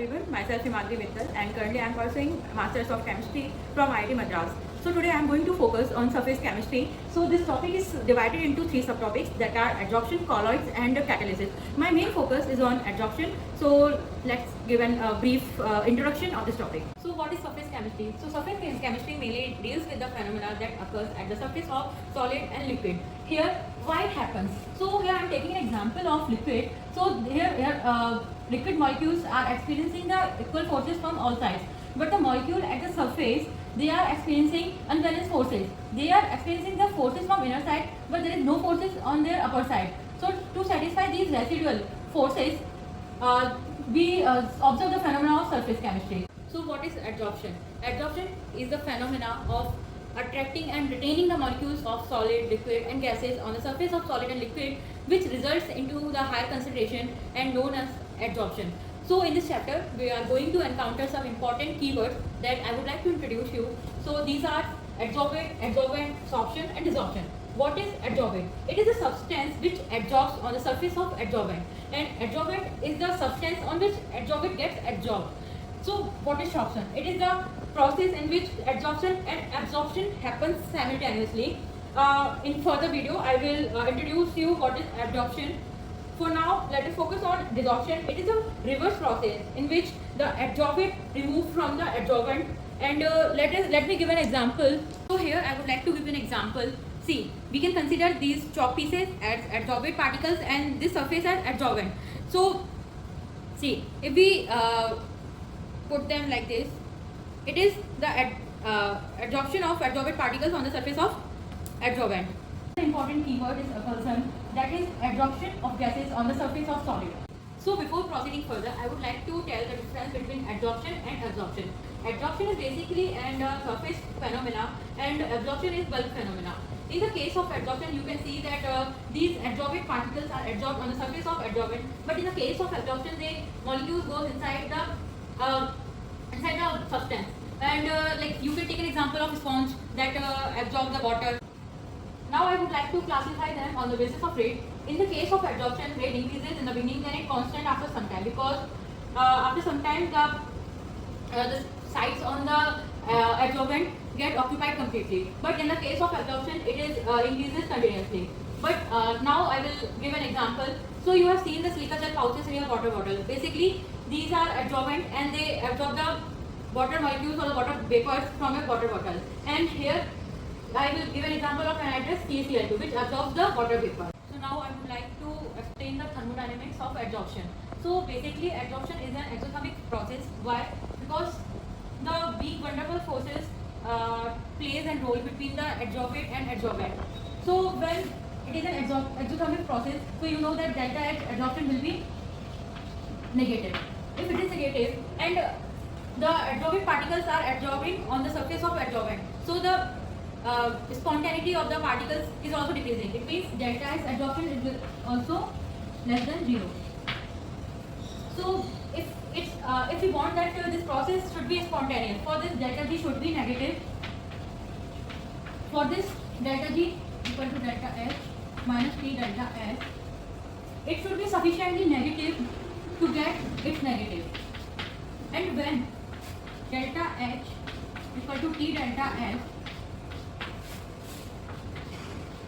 everyone. Myself Himadri Mittal, and currently I am pursuing Masters of Chemistry from IIT Madras. So today I am going to focus on surface chemistry. So this topic is divided into three subtopics that are adsorption, colloids, and catalysis. My main focus is on adsorption. So let's give a brief introduction of this topic. So what is surface chemistry? So surface chemistry mainly deals with the phenomena that occurs at the surface of solid and liquid. Here, why it happens? So here I am taking an example of liquid. So here liquid molecules are experiencing the equal forces from all sides, but the molecule at the surface, they are experiencing unbalanced forces. They are experiencing the forces from inner side, but there is no forces on their upper side. So to satisfy these residual forces, we observe the phenomena of surface chemistry. So what is adsorption? Adsorption is the phenomena of attracting and retaining the molecules of solid, liquid and gases on the surface of solid and liquid, which results into the higher concentration and known as adsorption. So in this chapter, we are going to encounter some important keywords that I would like to introduce you. So these are adsorbent, absorption and desorption. What is adsorbent? It is a substance which adsorbs on the surface of adsorbent, and adsorbent is the substance on which adsorbent gets adsorbed. So what is sorption? It is the process in which adsorption and absorption happens simultaneously. In further video, I will introduce you what is adsorption. For now, let us focus on desorption. It is a reverse process in which the adsorbent removed from the adsorbent. And let me give an example. So here I would like to give an example. See, we can consider these chalk pieces as adsorbent particles and this surface as adsorbent. So see, if we put them like this, it is the adsorption of adsorbent particles on the surface of adsorbent. The important keyword is repulsion, that is adsorption of gases on the surface of solid. So before proceeding further, I would like to tell the difference between adsorption and absorption. Adsorption is basically surface phenomena, and absorption is bulk phenomena. In the case of adsorption, you can see that these adsorbent particles are adsorbed on the surface of adsorbent, but in the case of absorption, the molecules goes inside the substance. And like you can take an example of a sponge that absorbs the water. Now I would like to classify them on the basis of rate. In the case of adsorption, rate increases in the beginning, then it constant after some time, because after some time the sites on the adsorbent get occupied completely. But in the case of absorption, it is increases continuously. But now I will give an example. So you have seen the silica gel pouches in your water bottle. Basically, these are adsorbent and they absorb the water molecules or the water vapors from your water bottle. And here I will give an example of anhydrous CaCl2, which absorbs the water vapor. So now I would like to explain the thermodynamics of adsorption. So basically, adsorption is an exothermic process. Why? Because the weak van der Waals forces plays a role between the adsorbent and adsorbent. So when it is an exothermic process, so you know that delta H adsorption will be negative. If it is negative and the adsorbent particles are adsorbing on the surface of adsorbent, so the spontaneity of the particles is also decreasing. It means delta H adsorption is also less than 0. So if we want that this process should be spontaneous, for this delta G should be negative. For this delta G equal to delta H minus T delta S, it should be sufficiently negative to get its negative. And when delta H equal to T delta S,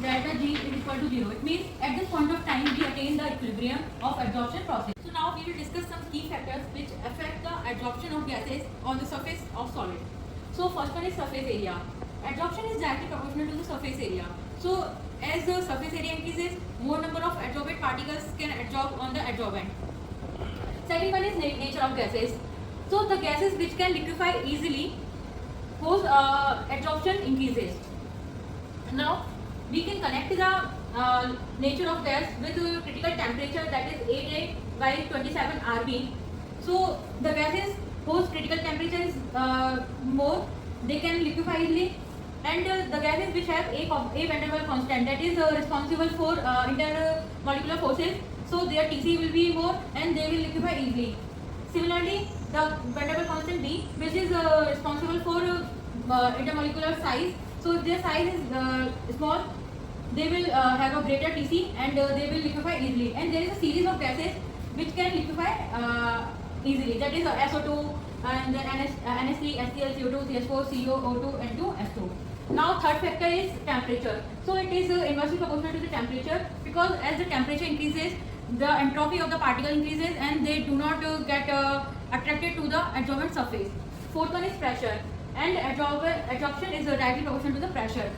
delta G is equal to 0. It means at this point of time we attain the equilibrium of adsorption process. So now we will discuss some key factors which affect the adsorption of gases on the surface of solid. So first one is surface area. Adsorption is directly proportional to the surface area. So as the surface area increases, more number of adsorbent particles can adsorb on the adsorbent. Second one is nature of gases. So the gases which can liquefy easily, whose adsorption increases. Now we can connect the nature of gas with a critical temperature, that is 8 by 27 Rb. So the gases whose critical temperature is more, they can liquefy easily, and the gases which have a van der Waals constant, that is responsible for intermolecular forces, so their Tc will be more and they will liquefy easily. Similarly, the van der Waals constant B, which is responsible for intermolecular size, so if their size is small, they will have a greater Tc and they will liquefy easily. And there is a series of gases which can liquefy easily. That is SO2 and then NS3, HCl, CO2, CH4, CO, O2, N2, S2. Now third factor is temperature. So it is inversely proportional to the temperature, because as the temperature increases, the entropy of the particle increases and they do not get attracted to the adsorbent surface. Fourth one is pressure, and adsorption is directly proportional to the pressure.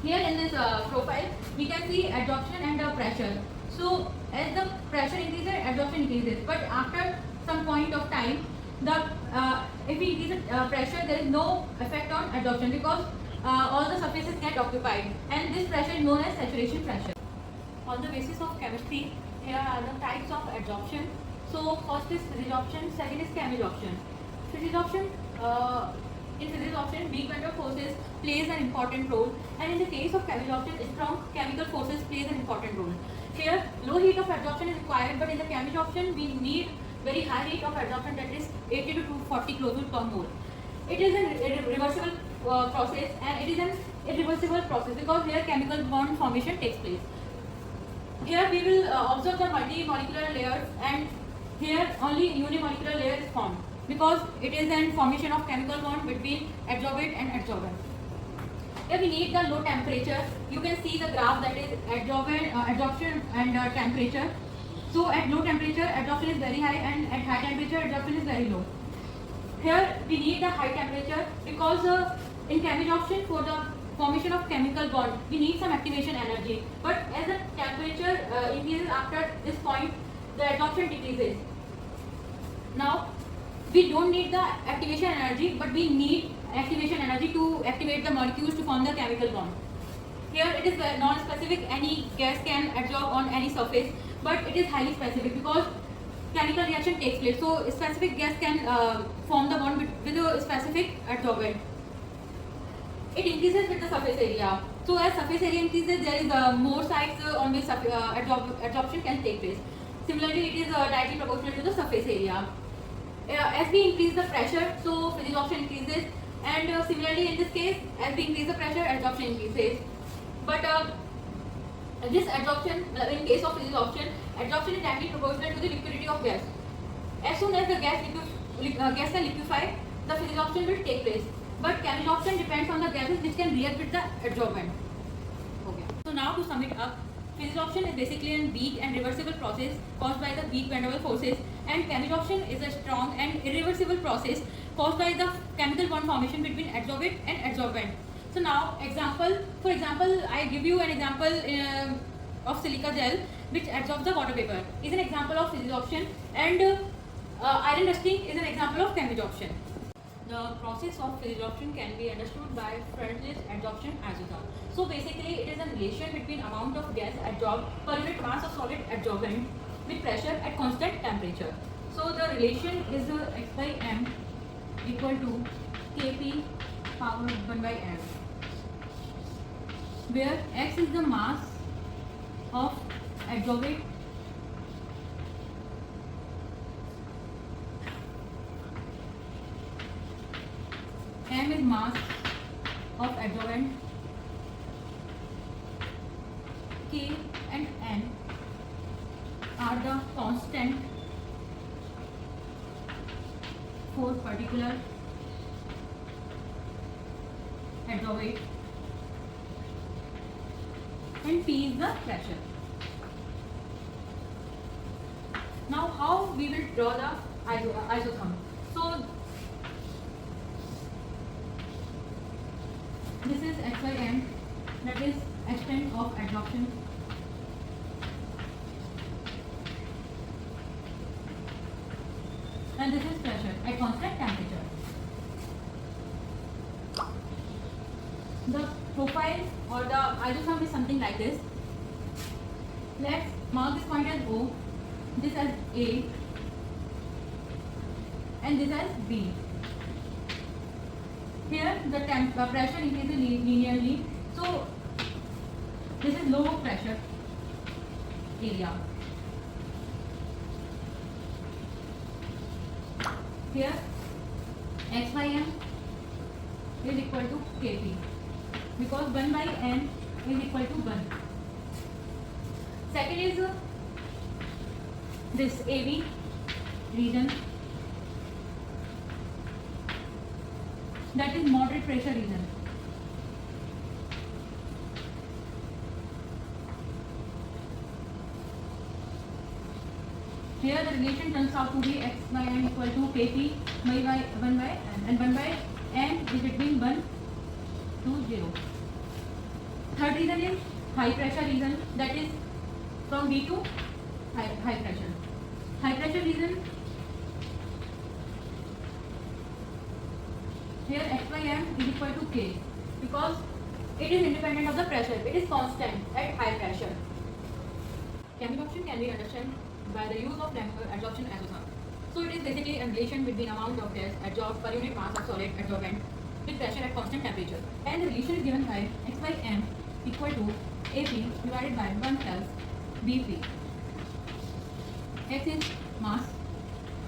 Here in this profile, we can see adsorption and pressure. So as the pressure increases, adsorption increases. But after some point of time, if we increase the pressure, there is no effect on adsorption, because all the surfaces get occupied, and this pressure is known as saturation pressure. On the basis of chemistry, here are the types of adsorption. So first is physisorption, second is chemisorption. Physisorption, in physisorption, weak van der forces plays an important role, and in the case of chemisorption, strong chemical forces plays an important role. Here, low heat of adsorption is required, but in the chemisorption, we need very high heat of adsorption, that is 80 to 240 kilojoules per mole. It is a reversible process, and it is an irreversible process because here chemical bond formation takes place. Here we will observe the multi-molecular layers, and here only unimolecular layer is formed because it is an formation of chemical bond between adsorbate and adsorbent. Here we need the low temperature. You can see the graph, that is adsorption and temperature. So at low temperature adsorption is very high, and at high temperature adsorption is very low. Here we need the high temperature because in chemisorption, for the formation of chemical bond, we need some activation energy. But as the temperature increases after this point, the adsorption decreases. Now we don't need the activation energy, but we need activation energy to activate the molecules to form the chemical bond. Here it is non-specific, any gas can adsorb on any surface, but it is highly specific because chemical reaction takes place. So a specific gas can form the bond with a specific adsorbent. It increases with the surface area. So as surface area increases, there is more sites on which adsorption can take place. Similarly, it is directly proportional to the surface area. As we increase the pressure, so physisorption increases, and similarly in this case, as we increase the pressure, adsorption increases. But this adsorption, in case of physisorption, adsorption is directly proportional to the liquidity of gas. As soon as the gas can liquefy, the physisorption will take place. But chemisorption depends on the gases which can react with the adsorbent. Okay. So now to sum it up, physisorption is basically a weak and reversible process caused by the weak van der Waals forces, and chemisorption is a strong and irreversible process caused by the chemical bond formation between adsorbate and adsorbent. So now for example, I give you an example of silica gel which adsorbs the water vapor is an example of physisorption, and iron dusting is an example of chemisorption. The process of physisorption can be understood by Freundlich adsorption isotherm. So basically, it is a relation between amount of gas adsorbed per unit mass of solid adsorbent with pressure at constant temperature. So the relation is x by m equal to Kp power 1 by m, where x is the mass of adsorbate, m is mass of adsorbent, K and N are the constant for particular adsorbate, and P is the pressure. Now how we will draw the isotherm? So this is x by m, that is extent of adsorption, and this is pressure at constant temperature. The profile or the isotherm is something like this. Let's mark this point as O, this as A, and this as B. Here the pressure increases linearly, so this is low pressure area. Here x by m is equal to Kp because 1 by n is equal to 1. Second is this AB region, that is moderate pressure region. Here the relation turns out to be x by m equal to kp by 1 by n, and 1 by n is between 1 to 0. Third reason is high pressure region, that is from V to high pressure. High pressure region, here x by m is equal to k because it is independent of the pressure, it is constant at high pressure. Chemical absorption can be understood by the use of adsorption isotherm. So it is basically a relation between amount of gas absorbed per unit mass of solid adsorbent with pressure at constant temperature, and the relation is given by x by m equal to AP divided by 1 plus Bp. X is mass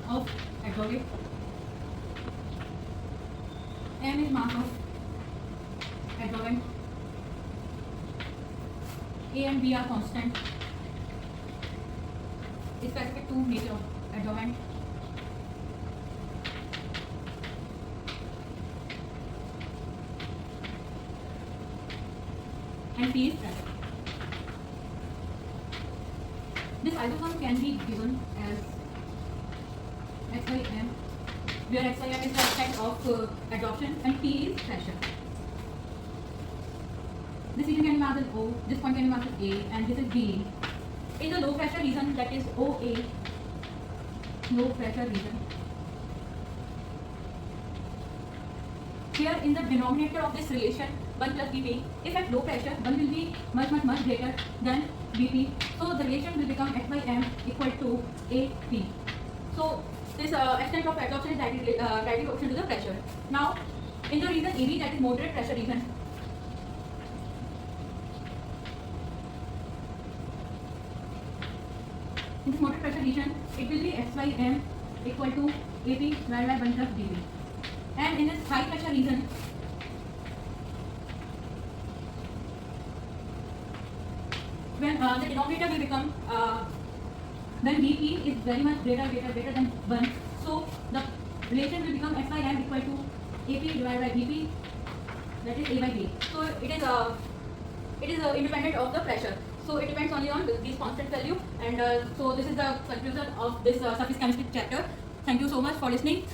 of adsorbate, m is mass of adsorbent, A and B are constant specific to nature of adsorbent. And P is pressure. This isotherm can be given as x by m, where x by m is the extent of adsorption and P is pressure. This region can be marked as O, this point can be marked as A, and this is B. In the low pressure region, that is OA, low pressure region. Here in the denominator of this relation 1 plus Bp, if at low pressure 1 will be much greater than Bp, so the relation will become x by m equal to AP. So this extent of adsorption is directly proportional to the pressure. Now in the region AB, that is moderate pressure region, in this moderate pressure region, it will be x by m equal to AP divided by 1 plus Bp. And in this high pressure region, when the denominator will become when Bp is very much greater than 1, so the relation will become x by m equal to AP divided by Bp, that is A by B. So it is independent of the pressure. So it depends only on this constant value, and so this is the conclusion of this surface chemistry chapter. Thank you so much for listening.